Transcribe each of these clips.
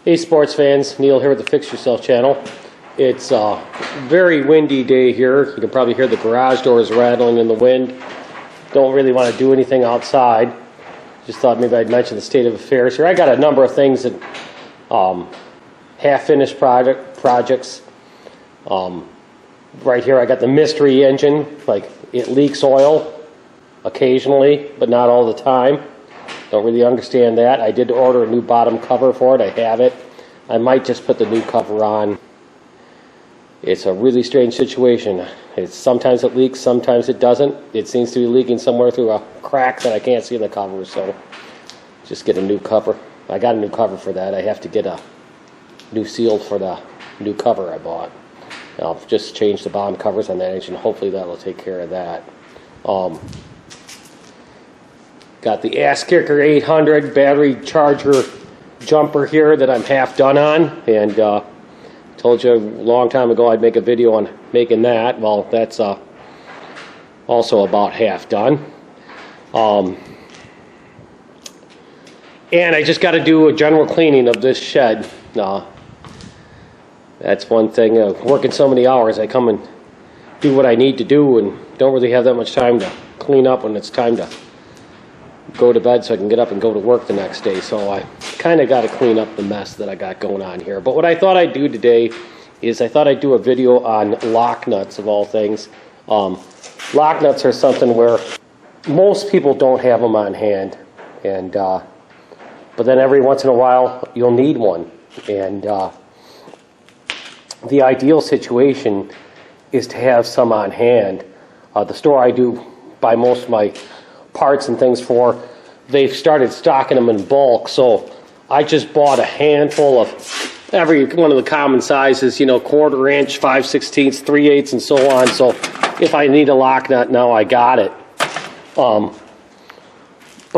Hey sports fans, Neil here with the Fix Yourself channel. It's a very windy day here. You can probably hear the garage doors rattling in the wind. Don't really want to do anything outside. Just thought maybe I'd mention the state of affairs here. I got a number of things that half-finished projects. Right here I got the mystery engine. Like, it leaks oil occasionally, but not all the time. Don't really understand that. I did order a new bottom cover for it. I have it. I might just put the new cover on. It's a really strange situation. Sometimes it leaks, sometimes it doesn't. It seems to be leaking somewhere through a crack that I can't see in the cover, so just get a new cover. I got a new cover for that. I have to get a new seal for the new cover I bought. I'll just change the bottom covers on that engine. Hopefully that'll take care of that. Got the Ass Kicker 800 battery charger jumper here that I'm half done on, and told you a long time ago I'd make a video on making that. Well, that's also about half done. And I just got to do a general cleaning of this shed. That's one thing. Working so many hours, I come and do what I need to do and don't really have that much time to clean up when it's time to go to bed so I can get up and go to work the next day. So I kind of got to clean up the mess that I got going on here. But what I thought I'd do today is I thought I'd do a video on lock nuts, of all things. Lock nuts are something where most people don't have them on hand, and but then every once in a while you'll need one. And the ideal situation is to have some on hand. The store I do buy most of my parts and things for, they've started stocking them in bulk, so I just bought a handful of every one of the common sizes, you know, 1/4 inch, 5/16, 3/8, and so on. So if I need a lock nut now, I got it. But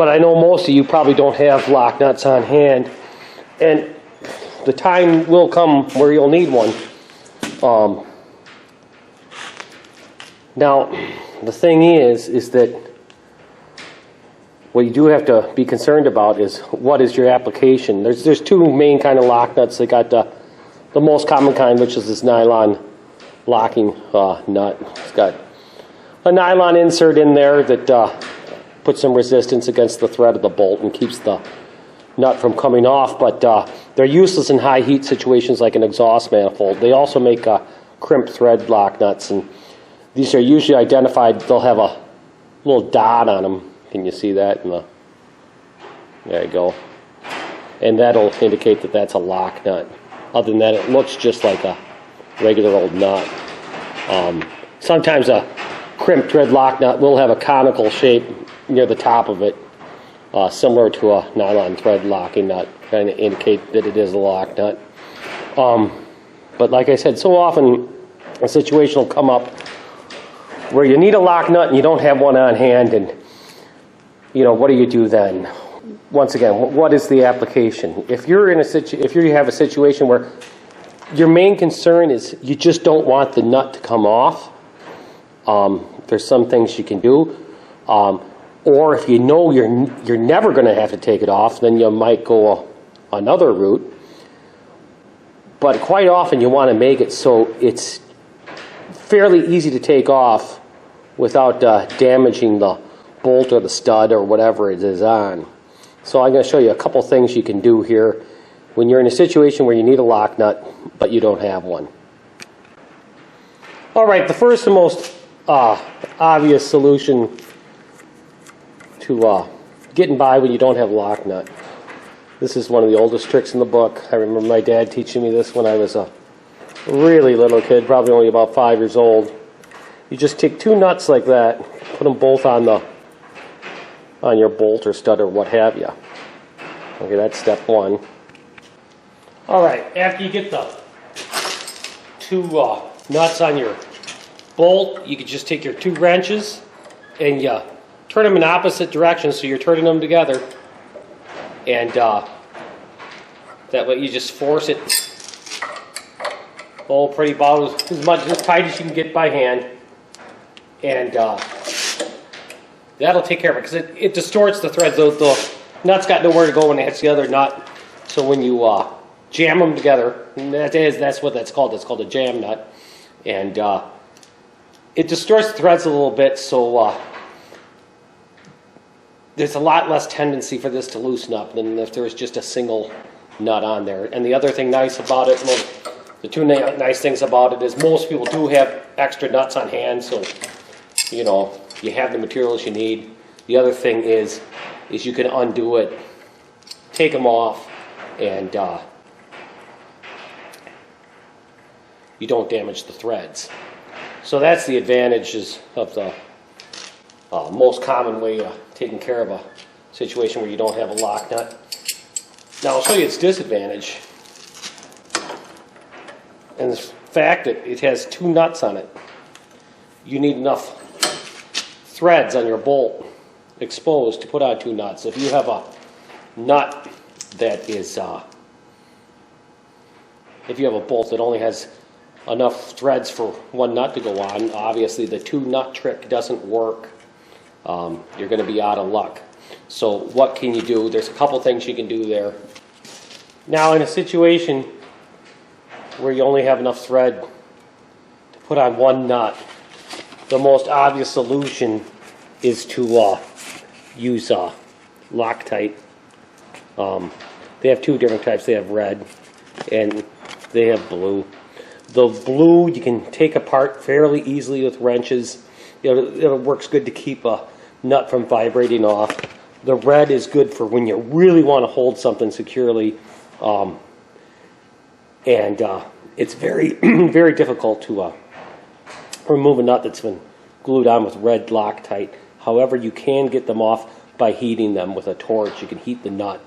I know most of you probably don't have lock nuts on hand, and the time will come where you'll need one. Now the thing is that what you do have to be concerned about is what is your application. There's two main kind of lock nuts. They got the most common kind, which is this nylon locking nut. It's got a nylon insert in there that puts some resistance against the thread of the bolt and keeps the nut from coming off, but they're useless in high heat situations like an exhaust manifold. They also make crimped thread lock nuts, and these are usually identified. They'll have a little dot on them. Can you see that? There you go. And that'll indicate that that's a lock nut. Other than that, it looks just like a regular old nut. Sometimes a crimped thread lock nut will have a conical shape near the top of it, similar to a nylon thread locking nut, trying to indicate that it is a lock nut. But like I said, so often a situation will come up where you need a lock nut and you don't have one on hand, and you know, what do you do then? Once again, what is the application? If you're in if you have a situation where your main concern is you just don't want the nut to come off, there's some things you can do. Or if you know you're never going to have to take it off, then you might go another route. But quite often you want to make it so it's fairly easy to take off without damaging the bolt or the stud or whatever it is on. So I'm going to show you a couple things you can do here when you're in a situation where you need a lock nut but you don't have one. Alright, the first and most obvious solution to getting by when you don't have a lock nut. This is one of the oldest tricks in the book. I remember my dad teaching me this when I was a really little kid, probably only about 5 years old. You just take two nuts like that, put them both on your bolt or stud or what have you. Okay, that's step one. Alright, after you get the two nuts on your bolt, you can just take your two wrenches and you turn them in opposite directions, so you're turning them together, and that way you just force it pretty about as tight as you can get by hand, and that'll take care of it, because it distorts the threads. The nut's got nowhere to go when it hits the other nut, so when you jam them together. And that's what that's called. It's called a jam nut. And it distorts the threads a little bit, so there's a lot less tendency for this to loosen up than if there was just a single nut on there. And the other thing nice about it, the two nice things about it is most people do have extra nuts on hand, so you know you have the materials you need. The other thing is you can undo it, take them off, and you don't damage the threads. So that's the advantages of the most common way of taking care of a situation where you don't have a lock nut. Now I'll show you its disadvantage. And the fact that it has two nuts on it. You need enough threads on your bolt exposed to put on two nuts. If you have a nut that is, if you have a bolt that only has enough threads for one nut to go on, obviously the two nut trick doesn't work. You're going to be out of luck. So what can you do? There's a couple things you can do there. Now in a situation where you only have enough thread to put on one nut, the most obvious solution is to use Loctite. They have two different types. They have red and they have blue. The blue you can take apart fairly easily with wrenches. It works good to keep a nut from vibrating off. The red is good for when you really want to hold something securely, and it's very, very difficult to remove a nut that's been glued on with red Loctite. However, you can get them off by heating them with a torch. You can heat the nut,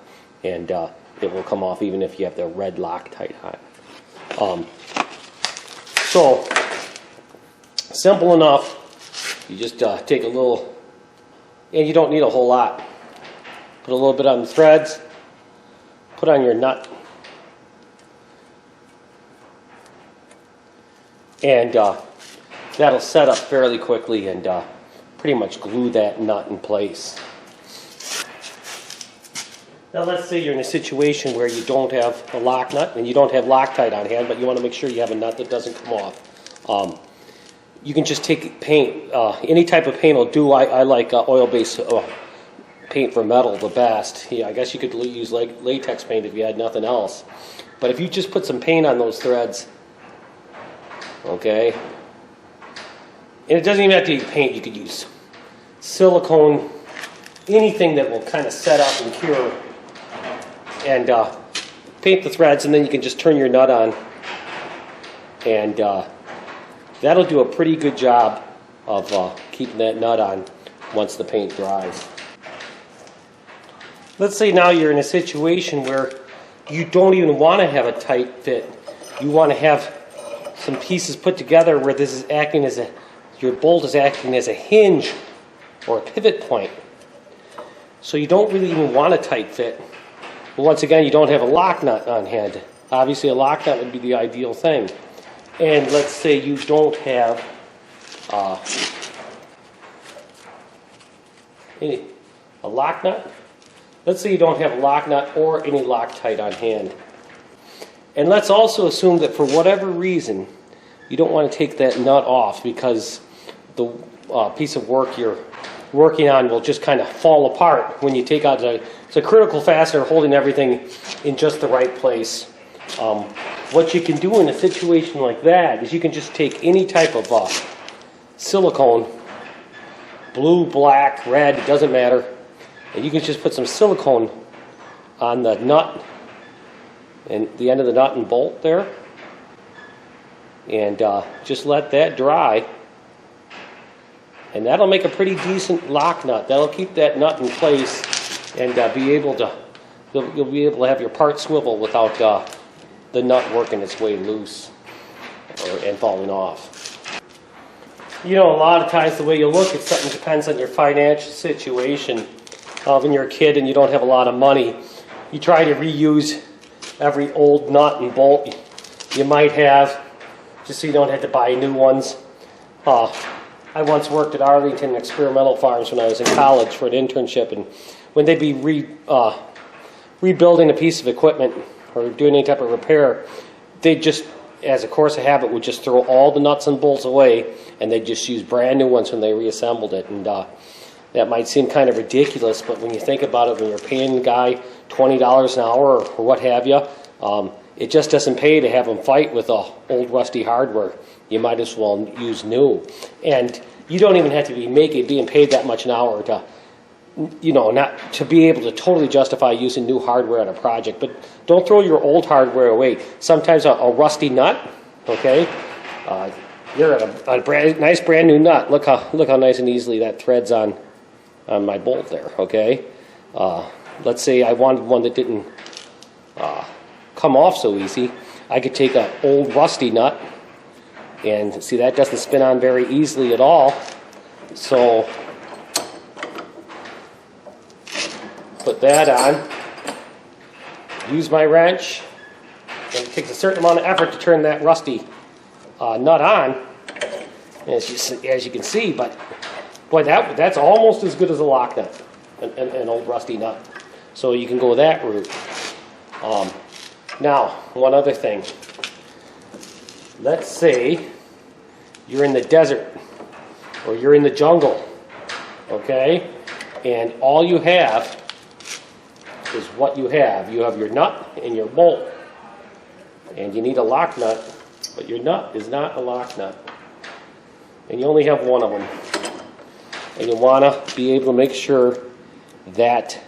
and it will come off even if you have the red Loctite on. So, simple enough. You just take a little, and you don't need a whole lot. Put a little bit on the threads, put on your nut, and that'll set up fairly quickly and pretty much glue that nut in place. Now let's say you're in a situation where you don't have a lock nut and you don't have Loctite on hand, but you want to make sure you have a nut that doesn't come off. You can just take paint. Any type of paint will do. I like oil-based paint for metal the best. Yeah, I guess you could use latex paint if you had nothing else. But if you just put some paint on those threads, okay, and it doesn't even have to be paint. You could use silicone, anything that will kind of set up and cure, and paint the threads, and then you can just turn your nut on, and that'll do a pretty good job of keeping that nut on once the paint dries. Let's say now you're in a situation where you don't even want to have a tight fit. You want to have some pieces put together where this is acting as your bolt is acting as a hinge or a pivot point. So you don't really even want a tight fit. But once again, you don't have a lock nut on hand. Obviously a lock nut would be the ideal thing. And let's say you don't have a lock nut. Let's say you don't have a lock nut or any Loctite on hand. And let's also assume that for whatever reason, you don't want to take that nut off because the piece of work you're working on will just kind of fall apart when you take out it's a critical fastener holding everything in just the right place. What you can do in a situation like that is you can just take any type of silicone, blue, black, red, it doesn't matter, and you can just put some silicone on the nut and the end of the nut and bolt there, and just let that dry, and that'll make a pretty decent lock nut. That'll keep that nut in place and you'll be able to have your part swivel without the nut working its way loose and falling off. You know, a lot of times the way you look at something depends on your financial situation. When you're a kid and you don't have a lot of money, you try to reuse every old nut and bolt you might have, just so you don't have to buy new ones. I once worked at Arlington Experimental Farms when I was in college for an internship, and when they'd be rebuilding a piece of equipment or doing any type of repair, they just, as a course of habit, would just throw all the nuts and bolts away, and they just use brand new ones when they reassembled it. And that might seem kind of ridiculous, but when you think about it, when you're paying the guy $20 an hour or what have you, it just doesn't pay to have them fight with old rusty hardware. You might as well use new. And you don't even have to be being paid that much an hour to, not to be able to totally justify using new hardware on a project. But don't throw your old hardware away. Sometimes a rusty nut, okay? You're at a nice brand new nut. Look how nice and easily that threads on my bolt there, okay? Let's say I wanted one that didn't come off so easy. I could take an old rusty nut, and see, that doesn't spin on very easily at all. So put that on, use my wrench, and it takes a certain amount of effort to turn that rusty nut on, as you can see, but boy, that's almost as good as a lock nut, an old rusty nut. So you can go that route. Now, one other thing. Let's say you're in the desert or you're in the jungle, okay? And all you have is what you have. You have your nut and your bolt. And you need a lock nut, but your nut is not a lock nut. And you only have one of them. And you want to be able to make sure that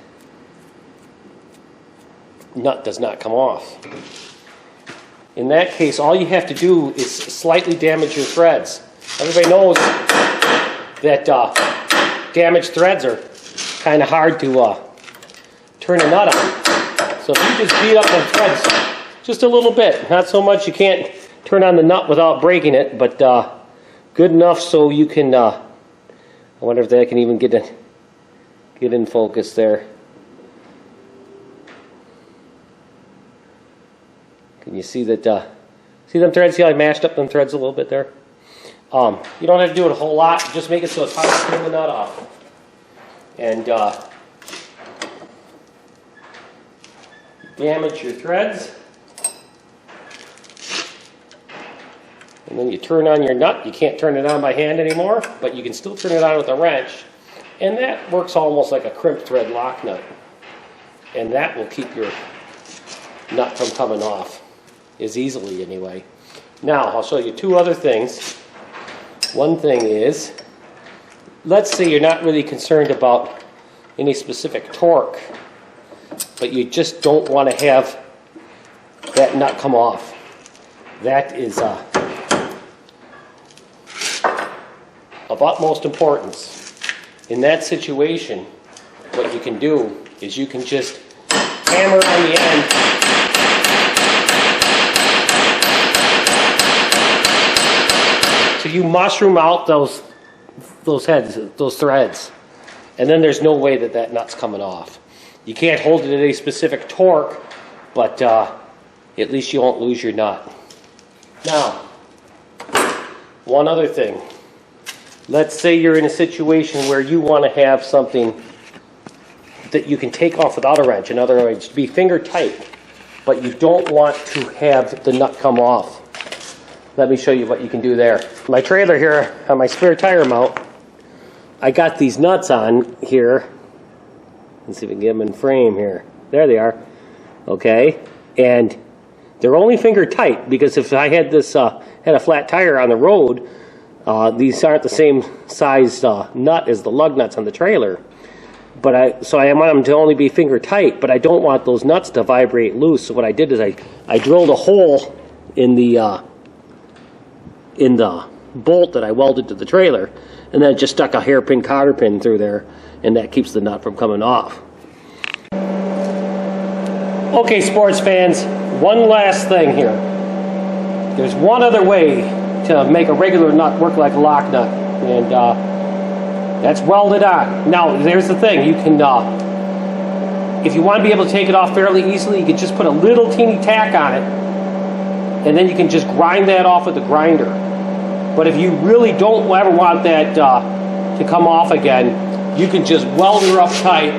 nut does not come off. In that case, all you have to do is slightly damage your threads. Everybody knows that damaged threads are kind of hard to turn a nut on. So if you just beat up the threads just a little bit, not so much you can't turn on the nut without breaking it, but good enough so you can, I wonder if that can even get in focus there. Can you see that, see them threads? See how I mashed up them threads a little bit there? You don't have to do it a whole lot. Just make it so it's hard to turn the nut off. And damage your threads. And then you turn on your nut. You can't turn it on by hand anymore, but you can still turn it on with a wrench. And that works almost like a crimped thread lock nut. And that will keep your nut from coming off, as easily anyway. Now, I'll show you two other things. One thing is, let's say you're not really concerned about any specific torque, but you just don't want to have that nut come off. That is of utmost importance. In that situation, what you can do is you can just hammer on the end. So you mushroom out those heads, those threads, and then there's no way that nut's coming off. You can't hold it at a specific torque, but at least you won't lose your nut. Now, one other thing. Let's say you're in a situation where you want to have something that you can take off without a wrench. In other words, be finger tight, but you don't want to have the nut come off. Let me show you what you can do there. My trailer here, on my spare tire mount, I got these nuts on here. Let's see if we can get them in frame here. There they are. Okay, and they're only finger tight, because if I had this had a flat tire on the road, these aren't the same size nut as the lug nuts on the trailer. But so I want them to only be finger tight, but I don't want those nuts to vibrate loose. So what I did is I drilled a hole in the bolt that I welded to the trailer, and then just stuck a hairpin cotter pin through there, and that keeps the nut from coming off. Okay, sports fans, one last thing here. There's one other way to make a regular nut work like a lock nut, and that's welded on. Now, there's the thing. You can, if you want to be able to take it off fairly easily, you can just put a little teeny tack on it, and then you can just grind that off with a grinder. But if you really don't ever want that to come off again, you can just weld her up tight.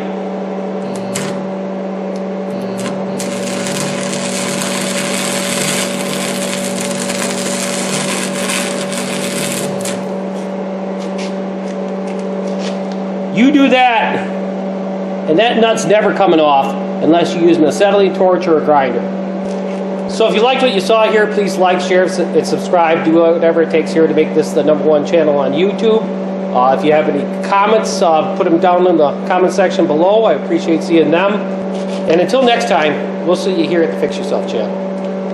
You do that, and that nut's never coming off unless you use an acetylene torch or a grinder. So if you liked what you saw here, please like, share, and subscribe. Do whatever it takes here to make this the #1 channel on YouTube. If you have any comments, put them down in the comment section below. I appreciate seeing them. And until next time, we'll see you here at the Fix Yourself channel.